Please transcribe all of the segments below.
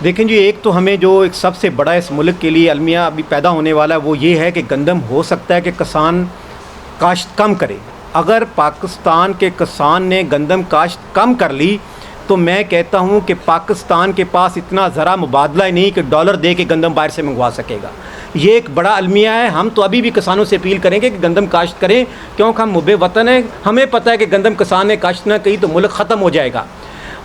देखें जी, एक तो हमें जो एक सबसे बड़ा इस मुल्क के लिए अलमिया अभी पैदा होने वाला है वो ये है कि गंदम हो सकता है कि किसान काश्त कम करे। अगर पाकिस्तान के किसान ने गंदम काश्त कम कर ली तो मैं कहता हूँ कि पाकिस्तान के पास इतना ज़रा मुबादला ही नहीं कि डॉलर दे के गंदम बाहर से मंगवा सकेगा। ये एक बड़ा अलमिया है। हम तो अभी भी किसानों से अपील करेंगे कि गंदम काश्त करें, क्योंकि हम मुबे वतन हैं। हमें पता है कि गंदम किसान ने काश्त ना की तो मुल्क ख़त्म हो जाएगा।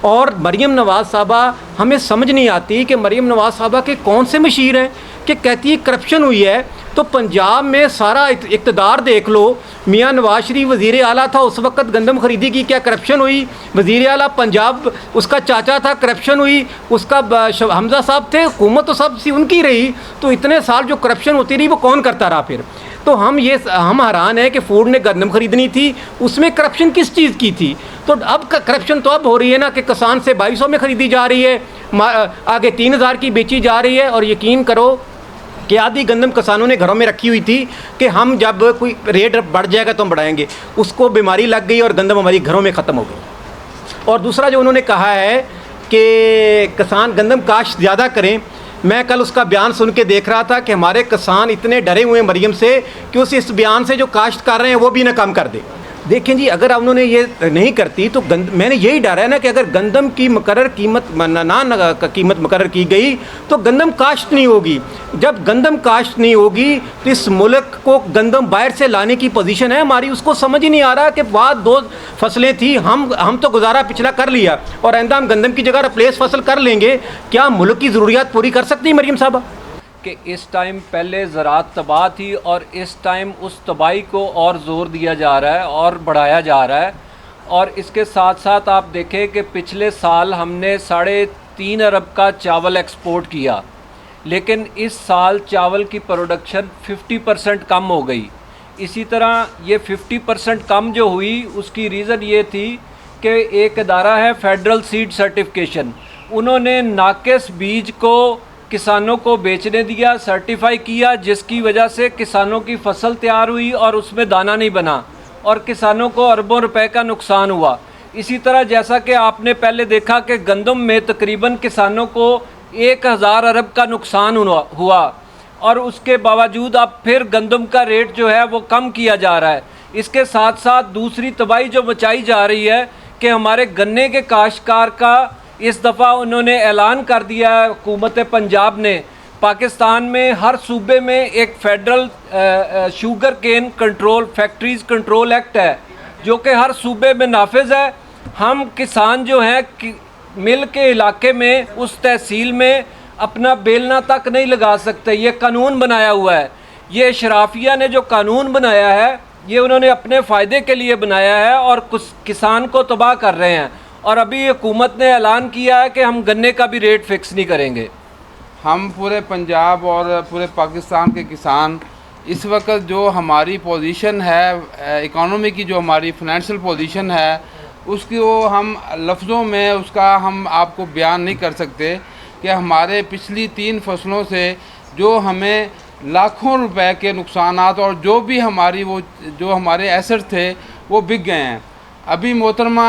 और मरीम नवाज़ साहबा, हमें समझ नहीं आती कि मरीम नवाज़ साहबा के कौन से मशीर हैं कि कहती है करप्शन हुई है। तो पंजाब में सारा इक़्तिदार देख लो, मियाँ नवाज शरीफ वज़ीर आला था, उस वक्त गंदम खरीदी की क्या करप्शन हुई? वज़ीर आला पंजाब उसका चाचा था, करप्शन हुई। उसका हमज़ा साहब थे, हुकूमत तो सब सी उनकी रही। तो इतने साल जो करप्शन होती रही वो कौन करता रहा फिर? तो हम हैरान है कि फूड ने गंदम खरीदनी थी, उसमें करप्शन किस चीज़ की थी? तो अब करप्शन तो अब हो रही है ना कि किसान से 2200 में ख़रीदी जा रही है, आगे 3000 की बेची जा रही है। और यकीन करो कि आधी गंदम किसानों ने घरों में रखी हुई थी कि हम जब कोई रेट बढ़ जाएगा तो हम बढ़ाएंगे। उसको बीमारी लग गई और गंदम हमारी घरों में ख़त्म हो गई। और दूसरा जो उन्होंने कहा है कि किसान गंदम काश्त ज़्यादा करें, मैं कल उसका बयान सुन के देख रहा था कि हमारे किसान इतने डरे हुए हैं मरीम से कि उस इस बयान से जो काश्त कर रहे हैं वो भी ना कम कर दे। देखें जी, अगर उन्होंने ये नहीं करती तो मैंने यही डरा है ना कि अगर गंदम की मुकर्रर कीमत कीमत मुकर्रर की गई तो गंदम काश्त नहीं होगी। जब गंदम काश्त नहीं होगी तो इस मुल्क को गंदम बाहर से लाने की पोजीशन है हमारी, उसको समझ ही नहीं आ रहा कि बाद 2 फसलें थी, हम तो गुजारा पिछला कर लिया और आइंदा हम गंदम की जगह रिप्लेस फसल कर लेंगे। क्या मुल्क की ज़रूरियात पूरी कर सकती है मरीम साहबा? कि इस टाइम पहले ज़राअत तबाह थी और इस टाइम उस तबाही को और ज़ोर दिया जा रहा है और बढ़ाया जा रहा है। और इसके साथ साथ आप देखें कि पिछले साल हमने 3.5 अरब का चावल एक्सपोर्ट किया, लेकिन इस साल चावल की प्रोडक्शन 50% कम हो गई। इसी तरह ये 50% कम जो हुई उसकी रीज़न ये थी कि एक इदारा है फेडरल सीड सर्टिफिकेशन, उन्होंने नाकिस बीज को किसानों को बेचने दिया, सर्टिफाई किया, जिसकी वजह से किसानों की फसल तैयार हुई और उसमें दाना नहीं बना और किसानों को अरबों रुपए का नुकसान हुआ। इसी तरह जैसा कि आपने पहले देखा कि गंदम में तकरीबन किसानों को 1000 अरब का नुकसान हुआ और उसके बावजूद अब फिर गंदम का रेट जो है वो कम किया जा रहा है। इसके साथ साथ दूसरी तबाही जो मचाई जा रही है कि हमारे गन्ने के काश्तकार का इस दफ़ा उन्होंने ऐलान कर दिया है हुकूमत पंजाब ने, पाकिस्तान में हर सूबे में एक federal sugar cane control factories control act है जो कि हर सूबे में नाफिज है। हम किसान जो हैं मिल के इलाके में उस तहसील में अपना बेलना तक नहीं लगा सकते। ये कानून बनाया हुआ है, ये शराफिया ने जो कानून बनाया है ये उन्होंने अपने फ़ायदे के लिए बनाया है और कुछ किसान को तबाह कर रहे हैं। और अभी हुकूमत ने ऐलान किया है कि हम गन्ने का भी रेट फिक्स नहीं करेंगे। हम पूरे पंजाब और पूरे पाकिस्तान के किसान इस वक्त जो हमारी पोजीशन है इकोनॉमी की, जो हमारी फाइनेंशियल पोजीशन है, उसकी वो हम लफ्ज़ों में उसका हम आपको बयान नहीं कर सकते कि हमारे पिछली 3 फसलों से जो हमें लाखों रुपए के नुकसानात और जो भी जो हमारे एसेट थे वो बिक गए हैं। अभी मोहतरमा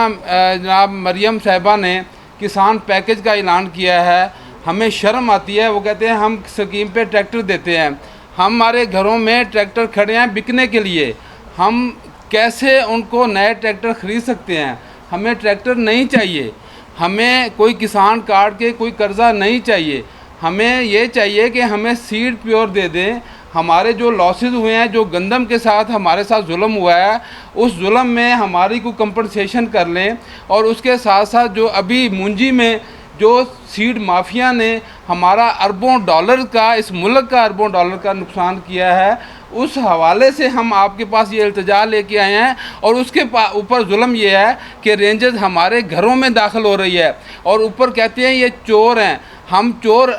जनाब मरियम साहिबा ने किसान पैकेज का ऐलान किया है। हमें शर्म आती है, वो कहते हैं हम स्कीम पे ट्रैक्टर देते हैं, हमारे घरों में ट्रैक्टर खड़े हैं बिकने के लिए, हम कैसे उनको नए ट्रैक्टर ख़रीद सकते हैं? हमें ट्रैक्टर नहीं चाहिए, हमें कोई किसान कार्ड के कोई कर्ज़ा नहीं चाहिए, हमें ये चाहिए कि हमें सीड प्योर दे दें। हमारे जो लॉसेस हुए हैं, जो गंदम के साथ हमारे साथ जुल्म हुआ है, उस जुल्म में हमारी को कंपनसेशन कर लें। और उसके साथ साथ जो अभी मुंजी में जो सीड माफिया ने हमारा अरबों डॉलर का, इस मुल्क का अरबों डॉलर का नुकसान किया है, उस हवाले से हम आपके पास ये इल्तिजा लेके आए हैं। और उसके ऊपर जुल्म ये है कि रेंजर्स हमारे घरों में दाखिल हो रही है और ऊपर कहते हैं ये चोर हैं। हम चोर,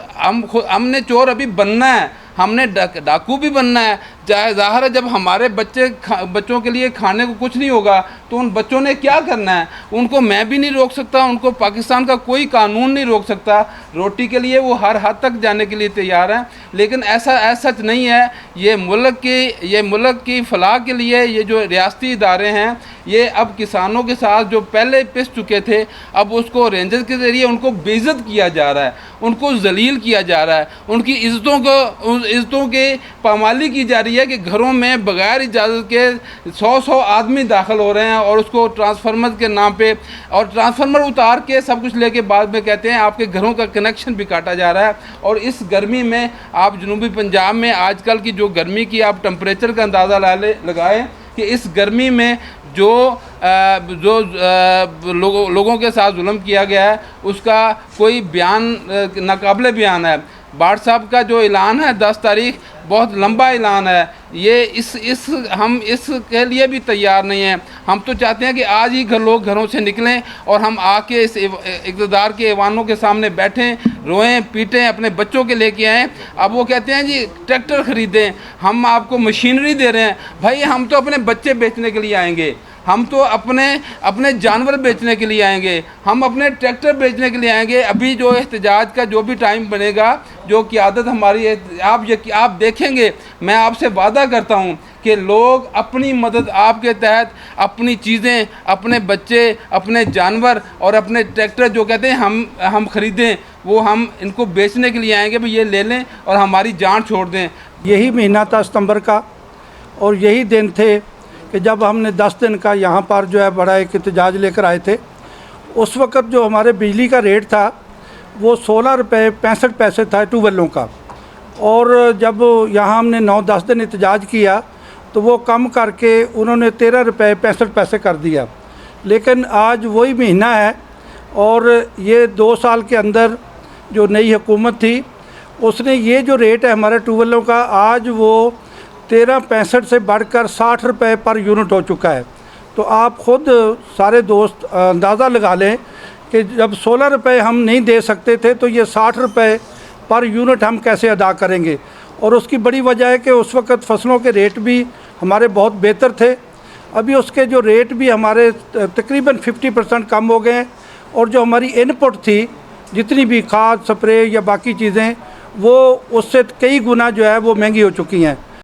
हमने चोर अभी बनना है, हमने डाकू भी बनना है। ज़ाहिर है जब हमारे बच्चों के लिए खाने को कुछ नहीं होगा तो उन बच्चों ने क्या करना है? उनको मैं भी नहीं रोक सकता, उनको पाकिस्तान का कोई कानून नहीं रोक सकता। रोटी के लिए वो हर हद तक जाने के लिए तैयार हैं, लेकिन ऐसा सच नहीं है। ये मुल्क की फलाह के लिए ये जो रियासती इदारे हैं, ये अब किसानों के साथ जो पहले पिस चुके थे, अब उसको रेंजर्स के ज़रिए उनको बेइज्जत किया जा रहा है, उनको जलील किया जा रहा है, उनकी इज़्ज़तों के पामाली की जा रही है कि घरों में बग़ैर इजाज़त के 100 आदमी दाखिल हो रहे हैं और उसको ट्रांसफार्मर के नाम पे, और ट्रांसफार्मर उतार के सब कुछ लेके बाद में कहते हैं आपके घरों का कनेक्शन भी काटा जा रहा है। और इस गर्मी में आप जनूबी पंजाब में आजकल की जो गर्मी की आप टेम्परेचर का अंदाज़ा लगाएं कि इस गर्मी में जो लोगों के साथ जुल्म किया गया है उसका कोई बयान नाकाबिले बयान है। बाढ़ साहब का जो ऐलान है 10 तारीख, बहुत लंबा ऐलान है। ये हम इसके लिए भी तैयार नहीं हैं। हम तो चाहते हैं कि आज ही लोग घरों से निकलें और हम आके इस इक़्तिदार के ऐवानों के सामने बैठें, रोएं, पीटें, अपने बच्चों के लेके आएँ। अब वो कहते हैं जी ट्रैक्टर ख़रीदें, हम आपको मशीनरी दे रहे हैं। भाई हम तो अपने बच्चे बेचने के लिए आएंगे, हम तो अपने जानवर बेचने के लिए आएंगे, हम अपने ट्रैक्टर बेचने के लिए आएंगे। अभी जो एहतजाज का जो भी टाइम बनेगा, जो क़ियादत हमारी है, आप देखेंगे, मैं आपसे वादा करता हूँ कि लोग अपनी मदद आपके तहत अपनी चीज़ें, अपने बच्चे, अपने जानवर और अपने ट्रैक्टर जो कहते हैं हम ख़रीदें, वो हम इनको बेचने के लिए आएंगे। भाई ये ले लें और हमारी जान छोड़ दें। यही महीना था सितंबर का, और यही दिन थे कि जब हमने 10 दिन का यहाँ पर जो है बड़ा एक एहतजाज लेकर आए थे। उस वक़्त जो हमारे बिजली का रेट था वो 16 रुपये 65 पैसे था ट्यूबवेलों का, और जब यहाँ हमने 9-10 दिन एहतजाज किया तो वो कम करके उन्होंने 13 रुपये 65 पैसे कर दिया। लेकिन आज वही महीना है और ये 2 साल के अंदर जो नई हुकूमत थी उसने ये जो रेट है हमारे ट्यूबवेलों का, आज वो 13.65 से बढ़कर 60 रुपये पर यूनिट हो चुका है। तो आप ख़ुद सारे दोस्त अंदाज़ा लगा लें कि जब 16 रुपये हम नहीं दे सकते थे तो ये 60 रुपये पर यूनिट हम कैसे अदा करेंगे। और उसकी बड़ी वजह है कि उस वक़्त फसलों के रेट भी हमारे बहुत बेहतर थे। अभी उसके जो रेट भी हमारे तकरीबन 50% कम हो गए हैं, और जो हमारी इनपुट थी, जितनी भी खाद, स्प्रे या बाकी चीज़ें, वो उससे कई गुना जो है वो महंगी हो चुकी हैं।